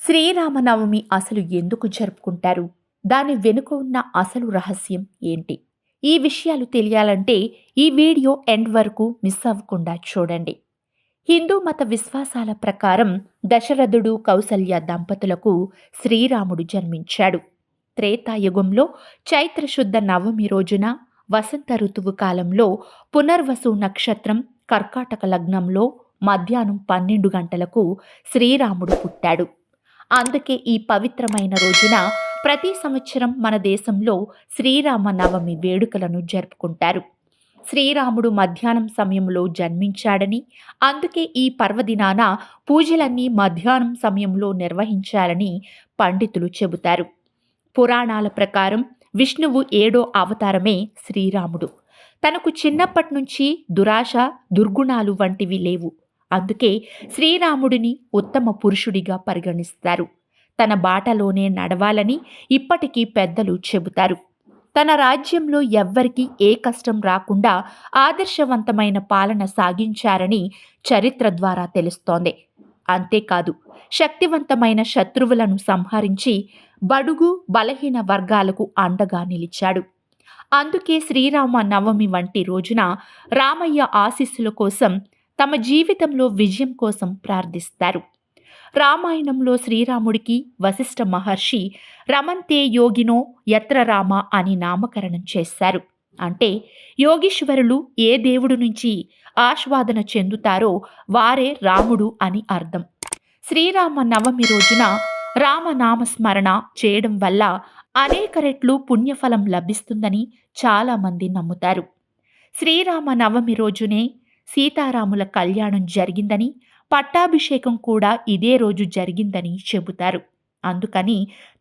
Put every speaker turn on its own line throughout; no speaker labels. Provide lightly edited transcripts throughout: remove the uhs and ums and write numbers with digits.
శ్రీరామనవమి అసలు ఎందుకు జరుపుకుంటారు? దాని వెనుక ఉన్న అసలు రహస్యం ఏంటి? ఈ విషయాలు తెలియాలంటే ఈ వీడియో ఎండ్ వరకు మిస్ అవ్వకుండా చూడండి. హిందూ మత విశ్వాసాల ప్రకారం దశరథుడు, కౌసల్య దంపతులకు శ్రీరాముడు జన్మించాడు. త్రేతాయుగంలో చైత్రశుద్ధ నవమి రోజున వసంత ఋతువు కాలంలో పునర్వసు నక్షత్రం కర్కాటక లగ్నంలో మధ్యాహ్నం 12 గంటలకు శ్రీరాముడు పుట్టాడు. అందుకే ఈ పవిత్రమైన రోజున ప్రతి సంవత్సరం మన దేశంలో శ్రీరామ నవమి వేడుకలను జరుపుకుంటారు. శ్రీరాముడు మధ్యాహ్నం సమయంలో జన్మించాడని, అందుకే ఈ పర్వదినాన పూజలన్నీ మధ్యాహ్నం సమయంలో నిర్వహించాలని పండితులు చెబుతారు. పురాణాల ప్రకారం విష్ణువు 7వ అవతారమే శ్రీరాముడు. తనకు చిన్నప్పటి నుంచి దురాశ, దుర్గుణాలు వంటివి లేవు. అందుకే శ్రీరాముడిని ఉత్తమ పురుషుడిగా పరిగణిస్తారు. తన బాటలోనే నడవాలని ఇప్పటికీ పెద్దలు చెబుతారు. తన రాజ్యంలో ఎవ్వరికీ ఏ కష్టం రాకుండా ఆదర్శవంతమైన పాలన సాగించారని చరిత్ర ద్వారా తెలుస్తోంది. అంతేకాదు, శక్తివంతమైన శత్రువులను సంహరించి బడుగు బలహీన వర్గాలకు అండగా నిలిచాడు. అందుకే శ్రీరామ నవమి వంటి రోజున రామయ్య ఆశీస్సుల కోసం, తమ జీవితంలో విజయం కోసం ప్రార్థిస్తారు. రామాయణంలో శ్రీరాముడికి వశిష్ఠ మహర్షి రమంతే యోగినో యత్ర రామ అని నామకరణం చేశారు. అంటే యోగీశ్వరులు ఏ దేవుడు నుంచి ఆస్వాదన చెందుతారో వారే రాముడు అని అర్థం. శ్రీరామ నవమి రోజున రామనామస్మరణ చేయడం వల్ల అనేక రెట్లు పుణ్యఫలం లభిస్తుందని చాలామంది నమ్ముతారు. శ్రీరామ నవమి రోజునే సీతారాముల కళ్యాణం జరిగిందని, పట్టాభిషేకం కూడా ఇదే రోజు జరిగిందని చెబుతారు. అందుకని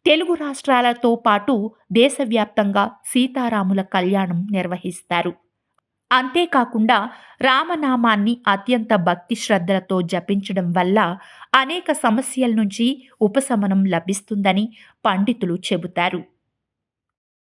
తెలుగు రాష్ట్రాలతో పాటు దేశవ్యాప్తంగా సీతారాముల కళ్యాణం నిర్వహిస్తారు. అంతేకాకుండా రామనామాన్ని అత్యంత భక్తి శ్రద్ధలతో జపించడం వల్ల అనేక సమస్యల నుంచి ఉపశమనం లభిస్తుందని పండితులు చెబుతారు.